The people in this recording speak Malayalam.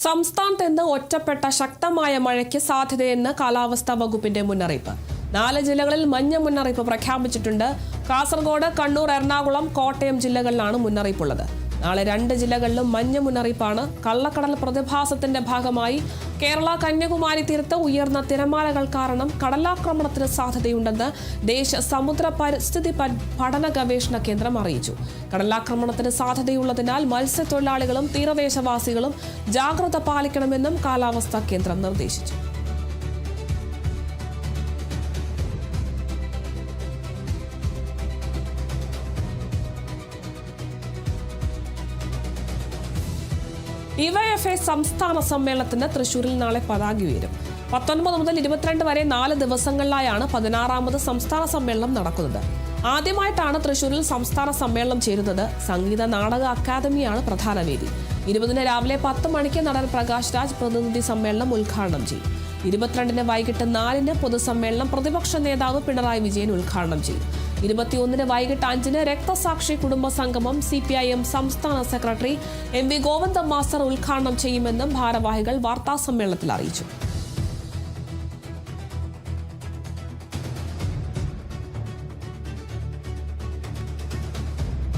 സംസ്ഥാനത്ത് ഇന്ന് ഒറ്റപ്പെട്ട ശക്തമായ മഴയ്ക്ക് സാധ്യതയെന്ന് കാലാവസ്ഥാ വകുപ്പിന്റെ മുന്നറിയിപ്പ്. 4 ജില്ലകളിൽ മഞ്ഞ മുന്നറിയിപ്പ് പ്രഖ്യാപിച്ചിട്ടുണ്ട്. കാസർഗോഡ്, കണ്ണൂർ, എറണാകുളം, കോട്ടയം ജില്ലകളിലാണ് മുന്നറിയിപ്പുള്ളത്. നാളെ 2 ജില്ലകളിലും മഞ്ഞ മുന്നറിയിപ്പാണ്. കള്ളക്കടൽ പ്രതിഭാസത്തിന്റെ ഭാഗമായി കേരള കന്യാകുമാരി തീരത്ത് ഉയർന്ന തിരമാലകൾ കാരണം കടലാക്രമണത്തിന് സാധ്യതയുണ്ടെന്ന് ദേശീയ സമുദ്ര പരിസ്ഥിതി പഠന ഗവേഷണ കേന്ദ്രം അറിയിച്ചു. കടലാക്രമണത്തിന് സാധ്യതയുള്ളതിനാൽ മത്സ്യത്തൊഴിലാളികളും തീരദേശവാസികളും ജാഗ്രത പാലിക്കണമെന്നും കാലാവസ്ഥാ കേന്ദ്രം നിർദ്ദേശിച്ചു. ഡിവൈഎഫ്ഐ സംസ്ഥാന സമ്മേളനത്തിന് തൃശൂരിൽ നാളെ പതാക ഉയരും. 19 മുതൽ 22 വരെ 4 ദിവസങ്ങളിലായാണ് 16ാമത് സംസ്ഥാന സമ്മേളനം നടക്കുന്നത്. ആദ്യമായിട്ടാണ് തൃശൂരിൽ സംസ്ഥാന സമ്മേളനം ചേരുന്നത്. സംഗീത നാടക അക്കാദമിയാണ് പ്രധാന വേദി. 20 രാവിലെ 10 മണിക്ക് നടൻ പ്രകാശ് രാജ് പ്രതിനിധി സമ്മേളനം ഉദ്ഘാടനം ചെയ്യും. 22 വൈകിട്ട് 4 പൊതുസമ്മേളനം പ്രതിപക്ഷ നേതാവ് പിണറായി വിജയൻ ഉദ്ഘാടനം ചെയ്യും. 21 വൈകിട്ട് 5 രക്തസാക്ഷി കുടുംബ സംഗമം CPIM സംസ്ഥാന സെക്രട്ടറി MV ഗോവിന്ദ മാസ്റ്റർ ഉദ്ഘാടനം ചെയ്യുമെന്നും ഭാരവാഹികൾ വാർത്താസമ്മേളനത്തിൽ അറിയിച്ചു.